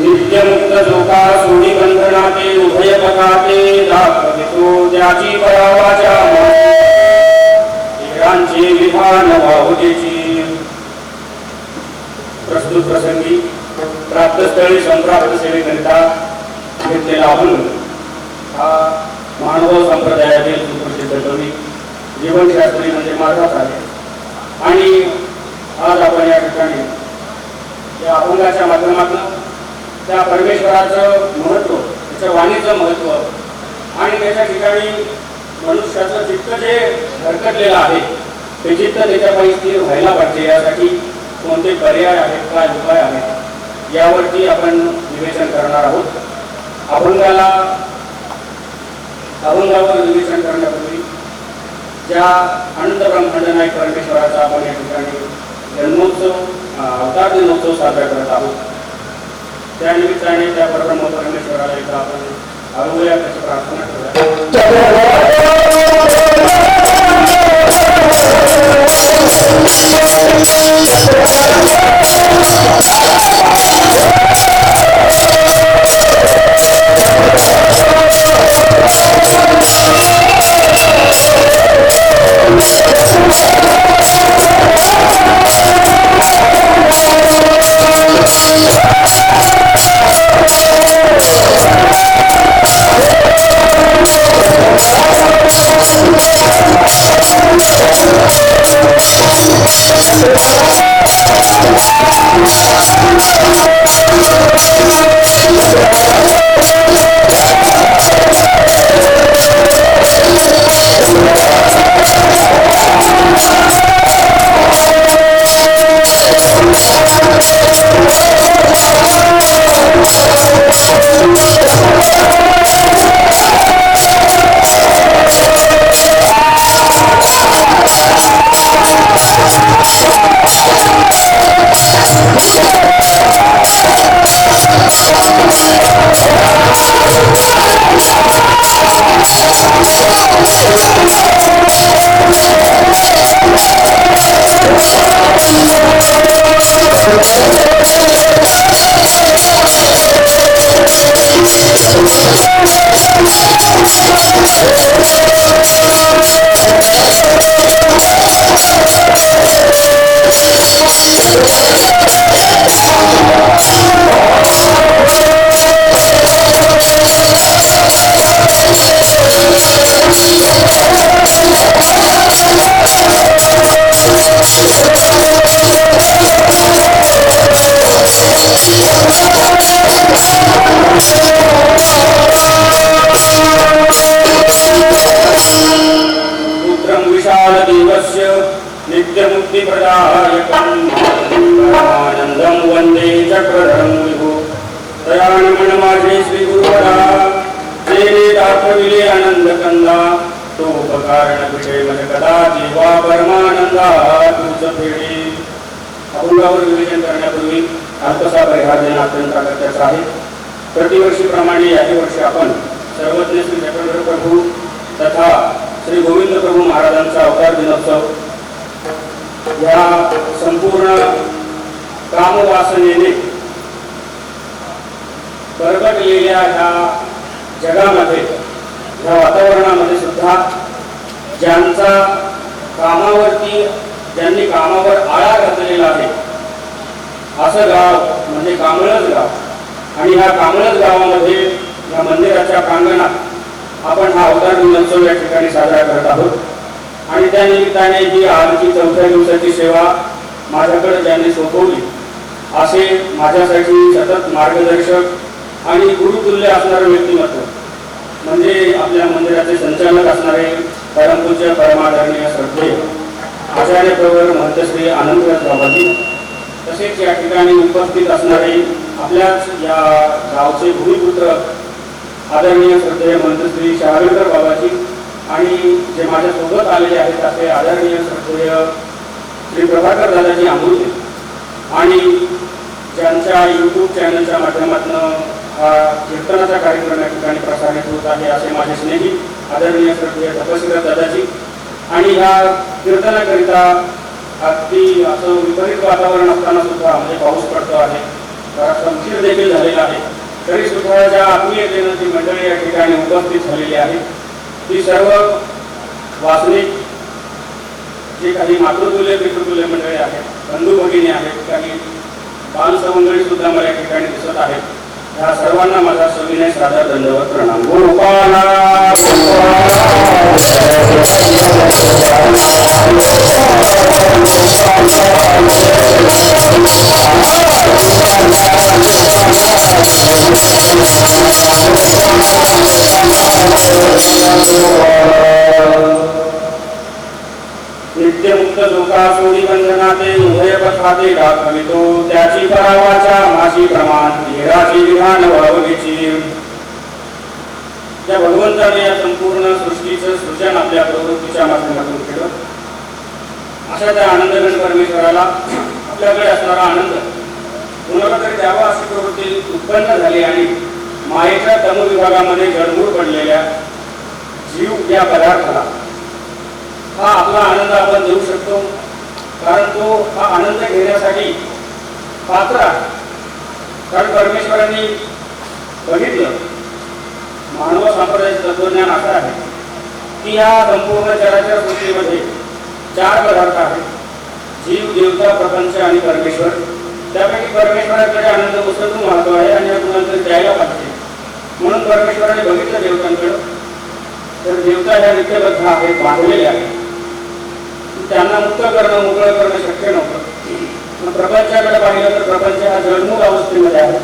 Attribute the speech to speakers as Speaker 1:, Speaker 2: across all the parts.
Speaker 1: नित्यमुक्त जोका सोडी बंधनाते उभय पकाते दाखवितो ज्याची परावाचा इरांचे विधान वाहुतेची. प्रस्तुत प्रसंगी प्राप्तस्थळी संप्राप्त सेवेकरिता घेतलेला अभंग हा मानव संप्रदायातील सुप्रसिद्ध कवी जीवनशास्त्री म्हणजे माझाच आहे. आणि आज आपण या ठिकाणी या अभंगाच्या माध्यमातून त्या परमेश्वराचं महत्त्व, त्याच्या वाणीचं महत्त्व आणि त्याच्या ठिकाणी मनुष्याचं चित्त जे भरकटलेलं आहे ते चित्त त्याच्यापायी स्थिर व्हायला पाहिजे यासाठी कोणते पर्याय आहेत, काय उपाय आहेत यावरती आपण निवेदन करणार आहोत. अभंगावर निवेदन करण्यापूर्वी ज्या अनंत ब्रह्मांड नायक परमेश्वराचा आपण या ठिकाणी जन्मोत्सव अवतार दिनोत्सव साजरा करत आहोत त्या निमित्ताने त्या परब्रह्म परमेश्वराला एकदा आपण अगोदर त्याची प्रार्थना करूया. नित्यमुक्तिप्रदायकम् वंदे चक्रधरं विभो दयानमन माझे श्री गुरुवरा तेने दाखविले आनंद कंदा तो उपकारण पिठे मन कदा जीवा परमानंदा तुझ फेडी. अभंगावर विवेचन करण्यापूर्वी अल्पसा परिहार देणं अत्यंत अगत्याचं आहे. प्रतिवर्षीप्रमाणे याही वर्षी आपण सर्वज्ञ श्री चक्रधर प्रभू तथा श्री गोविंद प्रभू महाराजांचा अवतार दिनोत्सव या संपूर्ण कामवासनेने परगटलेल्या ह्या जगामध्ये, ह्या वातावरणामध्ये सुद्धा ज्यांचा कामावरती ज्यांनी कामावर आळा घातलेला आहे असं गाव म्हणजे कांबळज गाव. आणि ह्या कांबळज गावामध्ये या मंदिराच्या प्रांगणात आपण हा अवतार दिनोत्सव या ठिकाणी साजरा करत आहोत. आणि त्या निमित्ताने ही आजची 4थ्या दिवसाची सेवा माझ्याकडे ज्यांनी सोपवली असे माझ्यासाठी सतत मार्गदर्शक आणि गुरुतुल्य असणारे व्यक्तिमत्व म्हणजे आपल्या मंदिराचे संचालक असणारे परमपूज्य परमादरणीय श्रद्धेय आचार्य प्रवर महंतश्री आनंदराज बाबाजी, तसेच या ठिकाणी उपस्थित असणारे आपल्याच या गावचे भूमिपुत्र आदरणीय श्रद्धेय महंतश्री शहावीरकर बाबाजी आणि जे माझ्यासोबत आलेले आहेत असे आदरणीय श्रद्धेय श्री प्रभाकर दादाजी आंबुते आणि ज्यांच्या यूट्यूब चॅनलच्या माध्यमातून हा कीर्तनाचा कार्यक्रम या ठिकाणी प्रसारित होत आहे असे माझे स्नेही आदरणीय श्रद्धेय तपस्वीराज दादाजी. आणि ह्या कीर्तनाकरिता अगदी असं विपरीत वातावरण असताना सुद्धा म्हणजे पाऊस पडतो आहे, जरा उशीर देखील झालेला आहे, तरी सुद्धा ज्या आत्मीयतेनं जी मंडळी या ठिकाणी उपस्थित झालेली आहे ती सर्व वासनिक जे काही मातृतुल्य पितृतुल्य मंडळी आहेत, बंधू भगिनी आहेत, काही बालसमंडळी सुद्धा मला या ठिकाणी दिसत आहेत. ह्या सर्वांना माझा सविनय सादर दंडवत प्रणाम. गोपाला नित्यमुक्त लोकासोडी बंधनाते उभय पथाते दाखवितो त्याची परावाचा माशी प्रमाण धीराची विधान व्हावगेची. त्या भगवंताने या संपूर्ण सृष्टीचं सृजन आपल्या प्रवृत्तीच्या माध्यमातून केलं. अशा त्या आनंदगण परमेश्वराला आपल्याकडे असणारा आनंद कुणाला तरी द्यावा अशी प्रवृत्ती उत्पन्न झाली आणि मायेच्या तमोविभागामध्ये जडमूळ पडलेल्या जीव या पदार्थाला हा आपला आनंद आपण देऊ शकतो, कारण तो हा आनंद घेण्यासाठी पात्र आहे. कारण परमेश्वरांनी बघितलं, मानव संप्रदायाचे तत्वज्ञान असं आहे की या संपूर्ण चराचर सृष्टीमध्ये 4 पदार्थ आहेत, जीव, देवता, प्रपंच आणि परमेश्वर. त्यापैकी परमेश्वराकडे आनंद पुस्तक महत्व आहे आणि कुणाला तरी द्यायला पाहिजे. म्हणून परमेश्वराने बघितलं देवतांकडं, तर देवता ह्या नित्यबद्ध आहेत, बांधलेले आहेत, त्यांना मुक्त करणं मोकळं करणं शक्य नव्हतं. प्रपंचाकडे पाहिलं तर प्रपंच हा जडमूळ अवस्थेमध्ये आहे,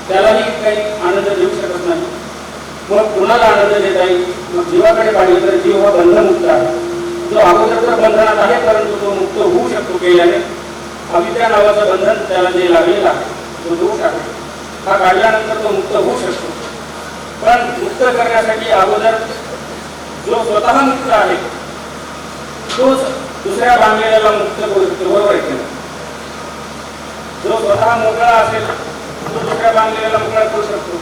Speaker 1: त्यालाही काही आनंद देऊ शकत नाही. मग कुणाला आनंद देता येईल? मग जीवाकडे पाहिलं तर जीव हा बंधमुक्त आहे, जो अगोदर तर बंधनात आहे परंतु तो मुक्त होऊ शकतो केल्याने. अविद्या नावाचं बंधन त्याला जे लागलेलं आहे, तो दोष आहे, हा काढल्यानंतर तो मुक्त होऊ शकतो. पण मुक्त करण्यासाठी अगोदर जो स्वतः मुक्त आहे तोच दुसऱ्या बांधलेल्याला मुक्त करू शकतो. बरोबर आहे. जो स्वतः मोकळा असेल तो दुसऱ्या बांधलेल्याला मोकळा करू शकतो.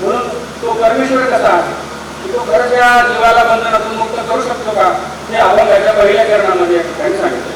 Speaker 1: म्हणून तो परमेश्वर कसा आहे की तो खरंच या जीवाला बंधनातून मुक्त करू शकतो का, हे अभंगाच्या पहिल्या चरणामध्ये या ठिकाणी सांगितलं.